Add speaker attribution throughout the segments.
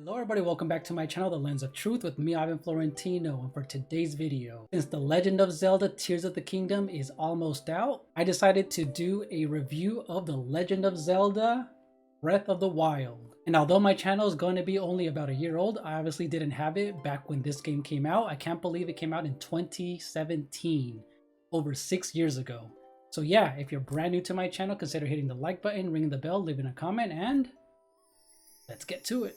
Speaker 1: Hello everybody, welcome back to my channel, The Lens of Truth, with me, Ivan Florentino. And for today's video, since The Legend of Zelda Tears of the Kingdom is almost out, I decided to do a review of The Legend of Zelda Breath of the Wild. And although my channel is going to be only about a year old, I obviously didn't have it back when this game came out. I can't believe it came out in 2017, over 6 years ago. So yeah, if you're brand new to my channel, consider hitting the like button, ringing the bell, leaving a comment, and let's get to it.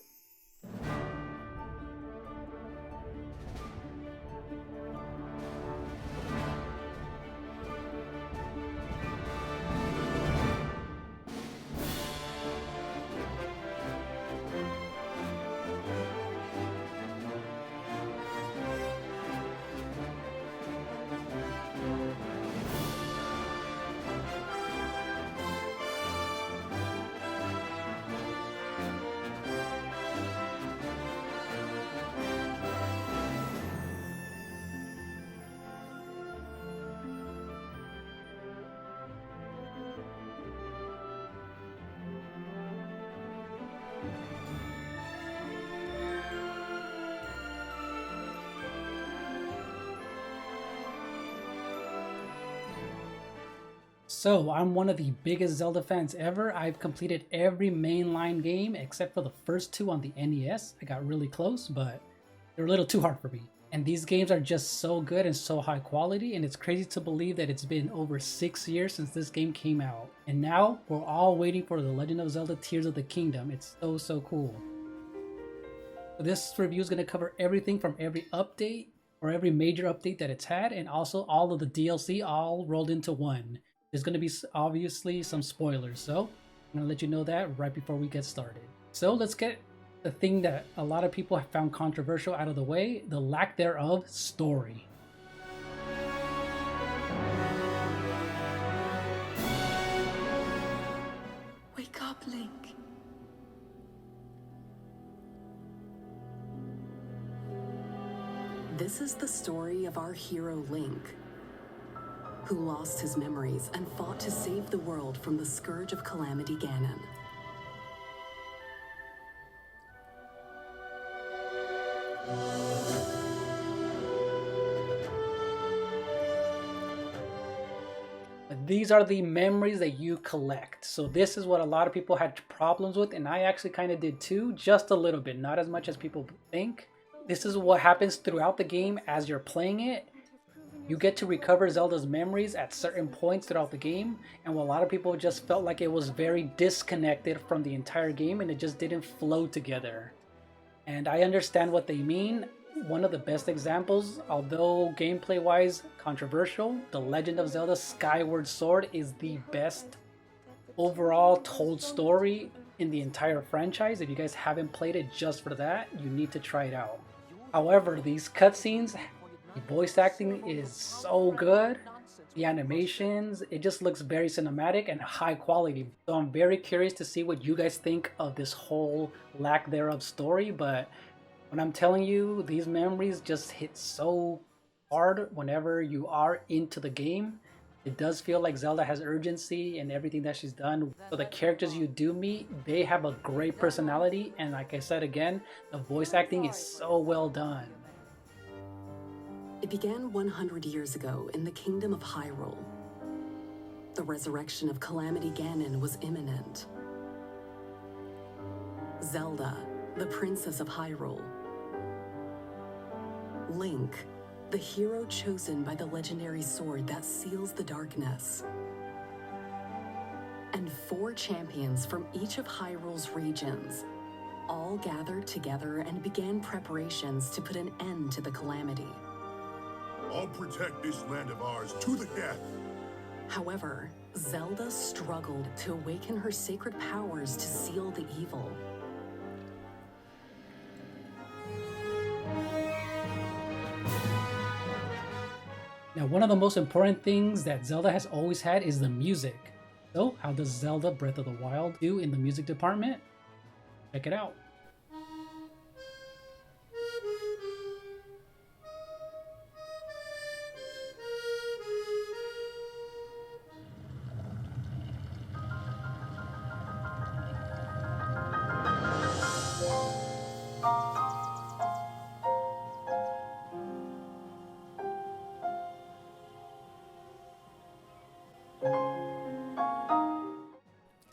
Speaker 1: So, I'm one of the biggest Zelda fans ever. I've completed every mainline game except for the first two on the NES. I got really close, but they're a little too hard for me. And these games are just so good and so high quality, and it's crazy to believe that it's been over 6 years since this game came out. And now, we're all waiting for The Legend of Zelda Tears of the Kingdom. It's so cool. So this review is going to cover everything from every update, or every major update that it's had, and also all of the DLC all rolled into one. There's going to be obviously some spoilers, so I'm going to let you know that right before we get started. So let's get the thing that a lot of people have found controversial out of the way, the lack thereof story.
Speaker 2: Wake up, Link. This is the story of our hero Link, who lost his memories and fought to save the world from the scourge of Calamity Ganon.
Speaker 1: These are the memories that you collect. So this is what a lot of people had problems with, and I actually kind of did too, just a little bit, not as much as people think. This is what happens throughout the game as you're playing it. You get to recover Zelda's memories at certain points throughout the game, and a lot of people just felt like it was very disconnected from the entire game and it just didn't flow together. And I understand what they mean. One of the best examples, although gameplay wise controversial, The Legend of Zelda Skyward Sword is the best overall told story in the entire franchise. If you guys haven't played it just for that, you need to try it out. However, these cutscenes, the voice acting is so good, the animations, it just looks very cinematic and high quality. So I'm very curious to see what you guys think of this whole lack thereof story, but when I'm telling you, these memories just hit so hard whenever you are into the game. It does feel like Zelda has urgency in everything that she's done. So the characters you do meet, they have a great personality, and like I said again, the voice acting is so well done.
Speaker 2: It began 100 years ago in the Kingdom of Hyrule. The resurrection of Calamity Ganon was imminent. Zelda, the Princess of Hyrule. Link, the hero chosen by the legendary sword that seals the darkness. And 4 champions from each of Hyrule's regions all gathered together and began preparations to put an end to the calamity.
Speaker 3: I'll protect this land of ours to the death.
Speaker 2: However, Zelda struggled to awaken her sacred powers to seal the evil.
Speaker 1: Now, one of the most important things that Zelda has always had is the music. So, how does Zelda Breath of the Wild do in the music department? Check it out.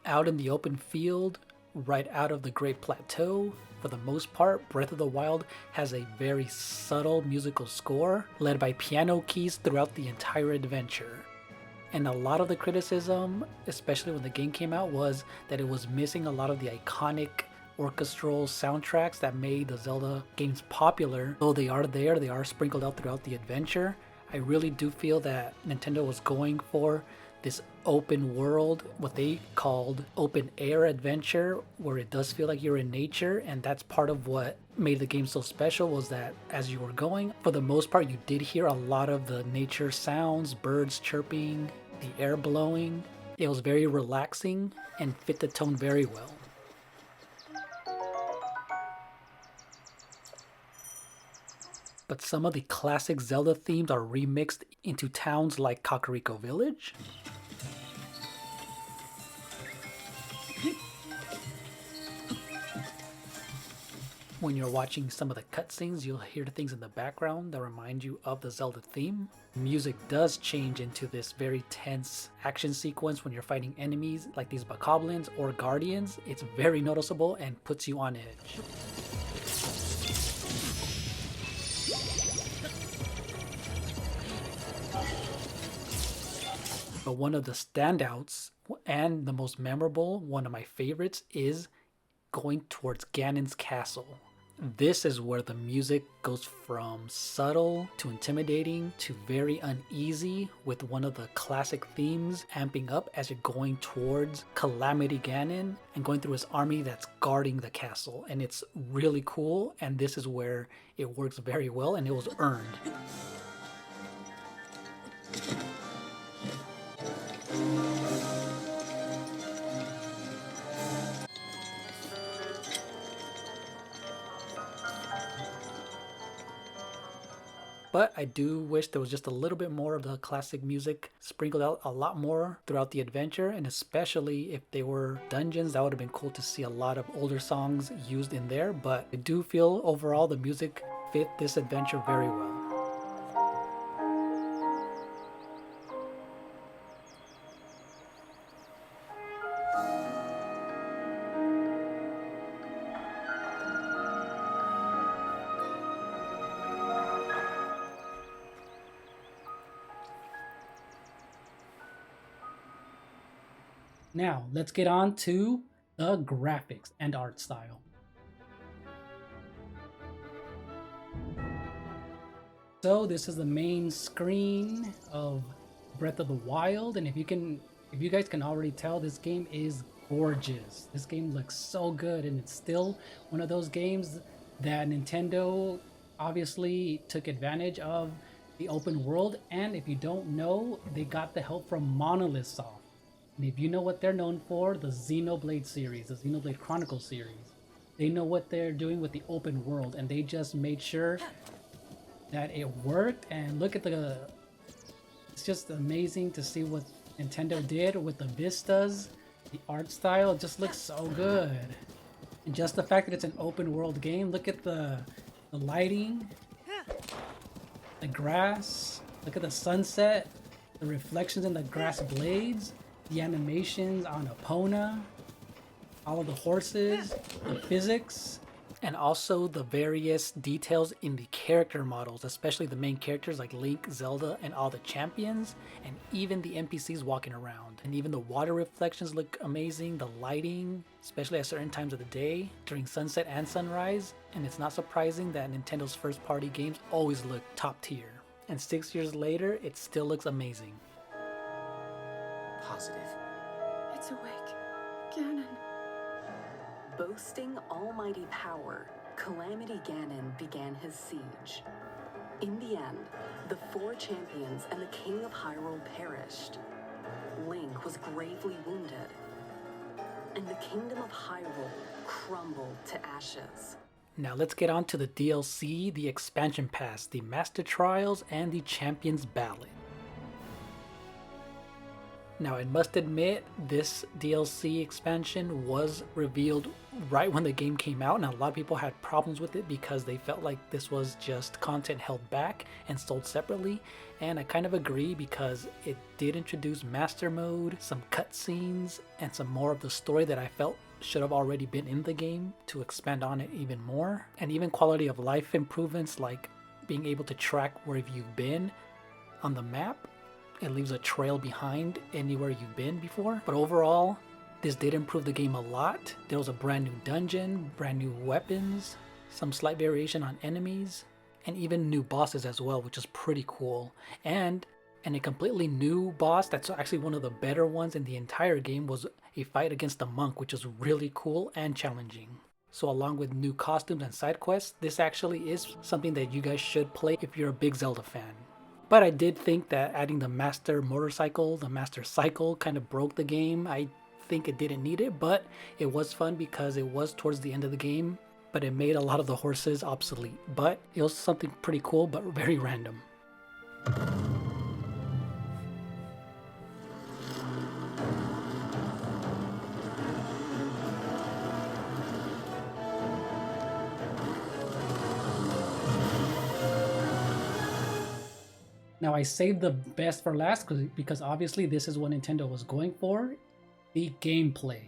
Speaker 1: Out in the open field, right out of the Great Plateau, for the most part, Breath of the Wild has a very subtle musical score led by piano keys throughout the entire adventure. And a lot of the criticism, especially when the game came out, was that it was missing a lot of the iconic orchestral soundtracks that made the Zelda games popular. Though they are there, they are sprinkled out throughout the adventure. I really do feel that Nintendo was going for this open world, what they called open air adventure, where it does feel like you're in nature, and that's part of what made the game so special, was that as you were going, for the most part, you did hear a lot of the nature sounds, birds chirping, the air blowing. It was very relaxing and fit the tone very well. But some of the classic Zelda themes are remixed into towns like Kakariko Village. When you're watching some of the cutscenes, you'll hear things in the background that remind you of the Zelda theme. Music does change into this very tense action sequence when you're fighting enemies like these bokoblins or guardians. It's very noticeable and puts you on edge. But one of the standouts and the most memorable, one of my favorites, is going towards Ganon's castle. This is where the music goes from subtle to intimidating to very uneasy, with one of the classic themes amping up as you're going towards Calamity Ganon and going through his army that's guarding the castle. And it's really cool, and this is where it works very well, and it was earned. But I do wish there was just a little bit more of the classic music sprinkled out a lot more throughout the adventure, and especially if they were dungeons, that would have been cool to see a lot of older songs used in there. But I do feel overall the music fit this adventure very well. Now, let's get on to the graphics and art style. So this is the main screen of Breath of the Wild, and if you guys can already tell, this game is gorgeous. This game looks so good, and it's still one of those games that Nintendo obviously took advantage of the open world, and if you don't know, they got the help from Monolith Soft. And if you know what they're known for, the Xenoblade series, the Xenoblade Chronicles series, they know what they're doing with the open world, and they just made sure that it worked. And look at it's just amazing to see what Nintendo did with the vistas, the art style. It just looks so good. And just the fact that it's an open world game, look at the lighting, the grass, look at the sunset, the reflections in the grass blades, the animations on Epona, all of the horses, the physics, and also the various details in the character models, especially the main characters like Link, Zelda, and all the champions, and even the NPCs walking around. And even the water reflections look amazing, the lighting, especially at certain times of the day, during sunset and sunrise. And it's not surprising that Nintendo's first party games always look top tier. And 6 years later, it still looks amazing.
Speaker 4: Positive.
Speaker 5: It's awake. Ganon.
Speaker 2: Boasting almighty power, Calamity Ganon began his siege. In the end, the 4 champions and the King of Hyrule perished. Link was gravely wounded, and the Kingdom of Hyrule crumbled to ashes.
Speaker 1: Now let's get on to the DLC, the expansion pass, the Master Trials, and the Champions Ballad. Now, I must admit, this DLC expansion was revealed right when the game came out, and a lot of people had problems with it because they felt like this was just content held back and sold separately. And I kind of agree because it did introduce Master Mode, some cutscenes, and some more of the story that I felt should have already been in the game to expand on it even more. And even quality of life improvements like being able to track where you've been on the map. It leaves a trail behind anywhere you've been before. But overall, this did improve the game a lot. There was a brand new dungeon, brand new weapons, some slight variation on enemies, and even new bosses as well, which is pretty cool. And a completely new boss that's actually one of the better ones in the entire game was a fight against a monk, which is really cool and challenging. So along with new costumes and side quests, this actually is something that you guys should play if you're a big Zelda fan. But I did think that adding the Master Motorcycle, the Master Cycle, kind of broke the game. I think it didn't need it, but it was fun because it was towards the end of the game, but it made a lot of the horses obsolete. But it was something pretty cool, but very random. Now I saved the best for last because obviously this is what Nintendo was going for, the gameplay.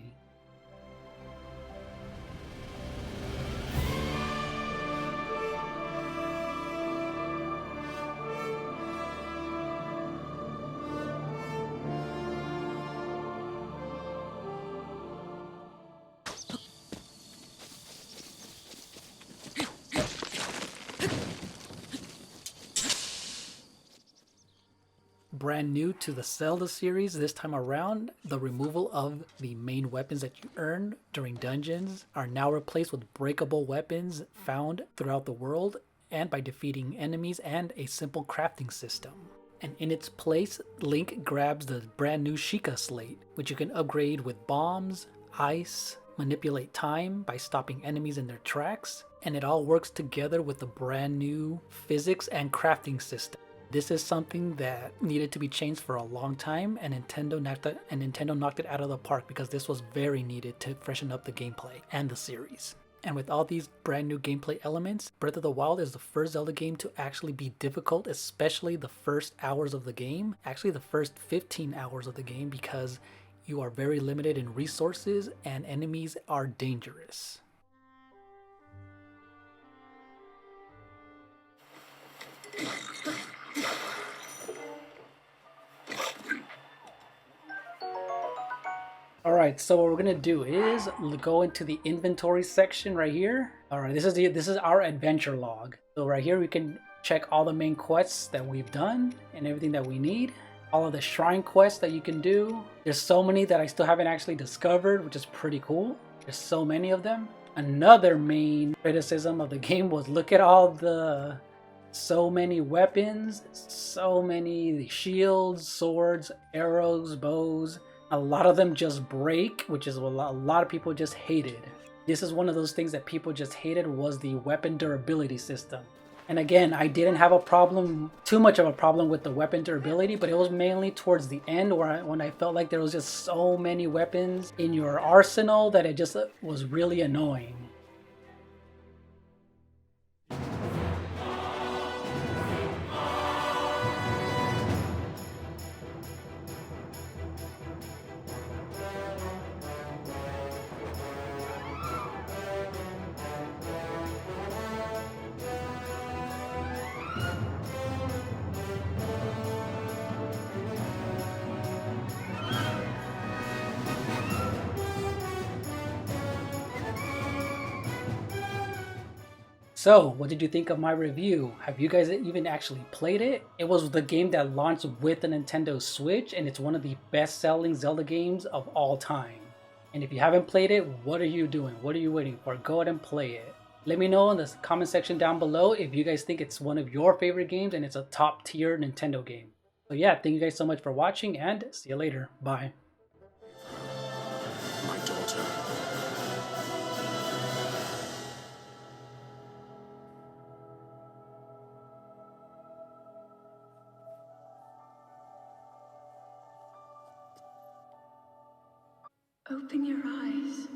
Speaker 1: Brand new to the Zelda series this time around, the removal of the main weapons that you earn during dungeons are now replaced with breakable weapons found throughout the world and by defeating enemies, and a simple crafting system. And in its place, Link grabs the brand new Sheikah Slate, which you can upgrade with bombs, ice, manipulate time by stopping enemies in their tracks, and it all works together with the brand new physics and crafting system. This is something that needed to be changed for a long time, and Nintendo knocked it out of the park because this was very needed to freshen up the gameplay and the series. And with all these brand new gameplay elements, Breath of the Wild is the first Zelda game to actually be difficult, especially the first hours of the game, actually the first 15 hours of the game, because you are very limited in resources and enemies are dangerous. Alright, so what we're gonna do is go into the inventory section right here. Alright, this is our adventure log. So right here we can check all the main quests that we've done and everything that we need. All of the shrine quests that you can do. There's so many that I still haven't actually discovered, which is pretty cool. There's so many of them. Another main criticism of the game was look at all the so many weapons, so many shields, swords, arrows, bows. A lot of them just break, which is what a lot of people just hated. This is one of those things that people just hated, was the weapon durability system. And again, I didn't have too much of a problem with the weapon durability, but it was mainly towards the end when I felt like there was just so many weapons in your arsenal that it just was really annoying. So, what did you think of my review? Have you guys even actually played it? It was the game that launched with the Nintendo Switch, and it's one of the best-selling Zelda games of all time. And if you haven't played it, what are you doing? What are you waiting for? Go ahead and play it. Let me know in the comment section down below if you guys think it's one of your favorite games and it's a top-tier Nintendo game. So yeah, thank you guys so much for watching, and see you later. Bye.
Speaker 3: My daughter.
Speaker 5: Open your eyes.